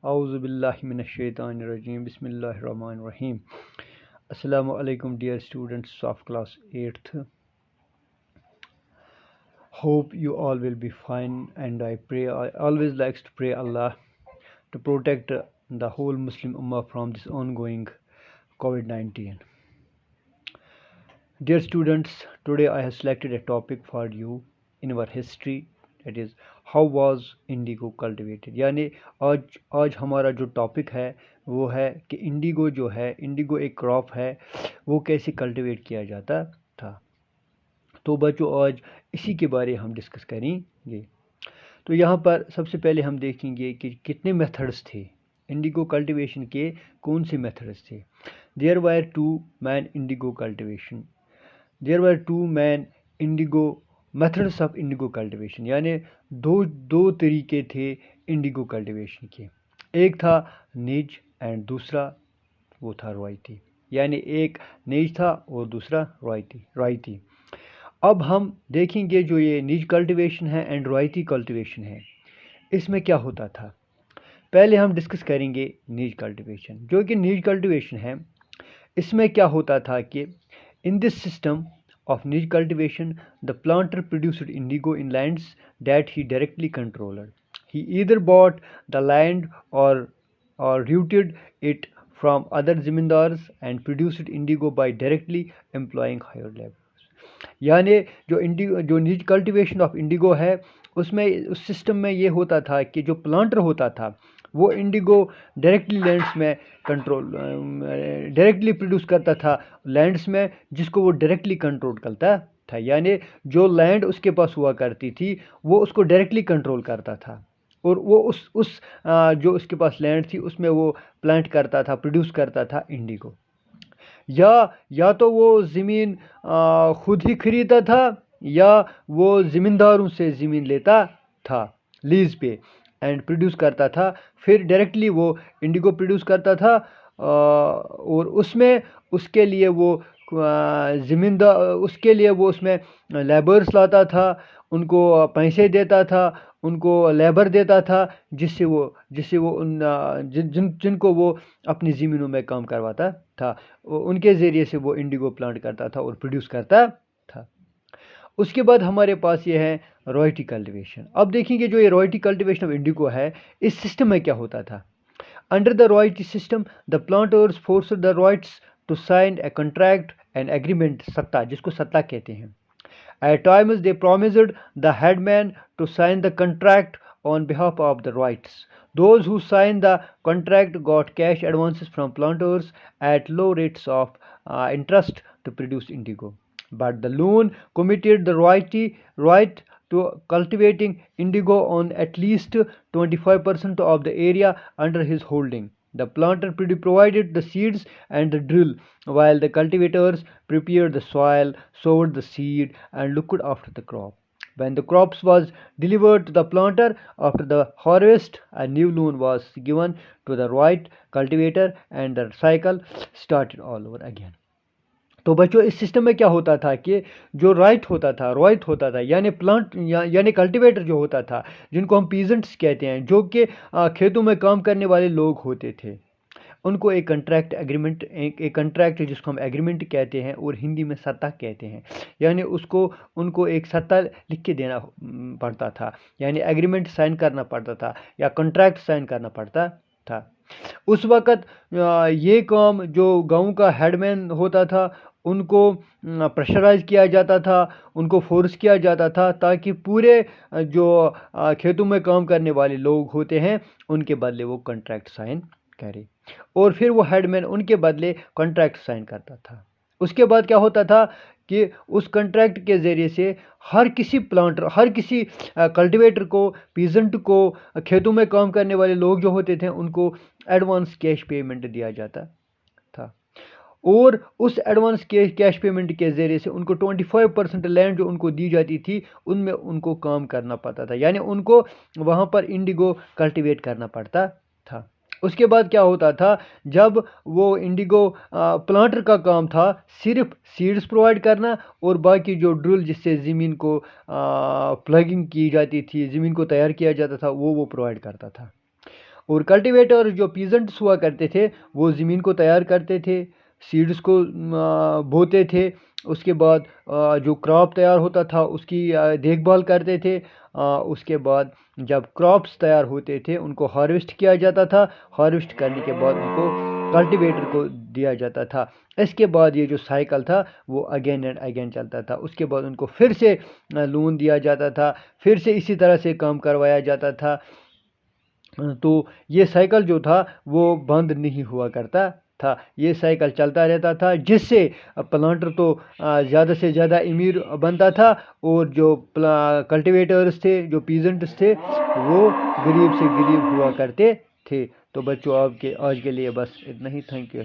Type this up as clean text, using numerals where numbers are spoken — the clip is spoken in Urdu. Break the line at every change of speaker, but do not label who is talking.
اعوذ باللہ من الشیطان الرجیم بسم اللہ الرحمن الرحیم. السلام علیکم dear students of class 8th. Hope you all will be fine, and I always likes to pray Allah to protect the whole Muslim Ummah from this ongoing COVID-19. Dear students, today I have selected a topic for you in our history, that is how was indigo cultivated. یعنی آج ہمارا جو ٹاپک ہے وہ ہے کہ انڈیگو جو ہے، انڈیگو ایک کراپ ہے، وہ کیسے کلٹیویٹ کیا جاتا تھا. تو بچوں آج اسی کے بارے ہم ڈسکس کریں گے. تو یہاں پر سب سے پہلے ہم دیکھیں گے کہ کتنے میتھڈس تھے انڈیگو کلٹیویشن کے، کون سے میتھڈس تھے. There were two main indigo cultivation. There were two main indigo methods of indigo cultivation, یعنی دو طریقے تھے انڈیگو کلٹیویشن کے. ایک تھا نیج اینڈ دوسرا وہ تھا روایتی. یعنی ایک نیج تھا اور دوسرا روایتی. اب ہم دیکھیں گے جو یہ نیج کلٹیویشن ہے اینڈ روایتی کلٹیویشن ہے، اس میں کیا ہوتا تھا. پہلے ہم ڈسکس کریں گے نیج کلٹیویشن. جو کہ نیج کلٹیویشن ہے، اس میں کیا ہوتا تھا کہ in this system of niche cultivation, the planter produced indigo in lands that he directly controlled. He either bought the land or rooted it from other zamindars and produced indigo by directly employing hired laborers. یعنی جو نیج کلٹیویشن آف انڈیگو ہے، اس سسٹم میں یہ ہوتا تھا کہ جو پلانٹر ہوتا تھا وہ انڈیگو ڈائریکٹلی لینڈس میں ڈائریکٹلی پروڈیوس کرتا تھا لینڈس میں، جس کو وہ ڈائریکٹلی کنٹرول کرتا تھا. یعنی جو لینڈ اس کے پاس ہوا کرتی تھی وہ اس کو ڈائریکٹلی کنٹرول کرتا تھا، اور وہ جو اس کے پاس لینڈ تھی اس میں وہ پلانٹ کرتا تھا، پروڈیوس کرتا تھا انڈیگو. یا تو وہ زمین خود ہی خریدتا تھا یا وہ زمینداروں سے زمین لیتا تھا لیز پہ اینڈ پروڈیوس کرتا تھا. پھر ڈائریکٹلی وہ انڈیگو پروڈیوس کرتا تھا، اور اس کے لیے وہ اس میں لیبرس لاتا تھا، ان کو پیسے دیتا تھا، ان کو لیبر دیتا تھا، جس سے وہ جن کو وہ اپنی زمینوں میں کام کرواتا تھا، ان کے ذریعے سے وہ انڈیگو پلانٹ کرتا تھا اور پروڈیوس کرتا تھا. اس کے بعد ہمارے پاس یہ ہے روایتی کلٹیویشن. اب دیکھیں گے جو یہ روایتی کلٹیویشن آف انڈیگو ہے، اس سسٹم میں کیا ہوتا تھا. انڈر دا روایتی system the planters forced the ryots to sign a contract and agreement, satta, جس کو ستا کہتے ہیں. At times they promised the headman to sign the contract on behalf of the ryots. Those who signed the contract got cash advances from planters at low rates of interest to produce indigo. But the loan committed the right to cultivating indigo on at least 25% of the area under his holding. The planter provided the seeds and the drill, while the cultivators prepared the soil, sowed the seed, and looked after the crop. When the crops was delivered to the planter after the harvest, a new loan was given to the right cultivator and the cycle started all over again. تو بچوں اس سسٹم میں کیا ہوتا تھا کہ جو روایت ہوتا تھا یعنی کلٹیویٹر جو ہوتا تھا، جن کو ہم پیزنٹس کہتے ہیں، جو کہ کھیتوں میں کام کرنے والے لوگ ہوتے تھے، ان کو ایک کنٹریکٹ جس کو ہم ایگریمنٹ کہتے ہیں اور ہندی میں ستا کہتے ہیں، یعنی ان کو ایک ستا لکھ کے دینا پڑتا تھا، یعنی ایگریمنٹ سائن کرنا پڑتا تھا یا کنٹریکٹ سائن کرنا پڑتا تھا. اس وقت یہ کام جو گاؤں کا ہیڈ مین ہوتا تھا ان کو پریشرائز کیا جاتا تھا، ان کو فورس کیا جاتا تھا، تاکہ پورے جو کھیتوں میں کام کرنے والے لوگ ہوتے ہیں ان کے بدلے وہ کنٹریکٹ سائن کرے، اور پھر وہ ہیڈ مین ان کے بدلے کنٹریکٹ سائن کرتا تھا. اس کے بعد کیا ہوتا تھا کہ اس کنٹریکٹ کے ذریعے سے ہر کسی کلٹیویٹر کو، پیزنٹ کو، کھیتوں میں کام کرنے والے لوگ جو ہوتے تھے ان کو ایڈوانس کیش پیمنٹ دیا جاتا تھا، اور اس ایڈوانس کیش پیمنٹ کے ذریعے سے ان کو 25% لینڈ جو ان کو دی جاتی تھی ان میں ان کو کام کرنا پڑتا تھا، یعنی ان کو وہاں پر انڈیگو کلٹیویٹ کرنا پڑتا تھا. اس کے بعد کیا ہوتا تھا، جب وہ انڈیگو پلانٹر کا کام تھا صرف سیڈز پرووائڈ کرنا، اور باقی جو ڈرل جس سے زمین کو پلگنگ کی جاتی تھی، زمین کو تیار کیا جاتا تھا، وہ پرووائڈ کرتا تھا. اور کلٹیویٹر جو پیزنٹس ہوا کرتے تھے وہ زمین کو تیار کرتے تھے، سیڈز کو بوتے تھے، اس کے بعد جو کراپ تیار ہوتا تھا اس کی دیکھ بھال کرتے تھے، اس کے بعد جب کراپس تیار ہوتے تھے ان کو ہارویسٹ کیا جاتا تھا، ہارویسٹ کرنے کے بعد ان کو کلٹیویٹر کو دیا جاتا تھا۔ اس کے بعد یہ جو سائیکل تھا وہ اگین اینڈ اگین چلتا تھا، اس کے بعد ان کو پھر سے لون دیا جاتا تھا، پھر سے اسی طرح سے کام کروایا جاتا تھا۔ تو یہ سائیکل جو تھا وہ بند نہیں ہوا کرتا تھا، یہ سائیکل چلتا رہتا تھا، جس سے پلانٹر تو زیادہ سے زیادہ امیر بنتا تھا، اور جو کلٹیویٹرز تھے، جو پیزنٹس تھے، وہ غریب سے غریب ہوا کرتے تھے۔ تو بچوں آج کے لیے بس اتنا ہی، تھینک یو۔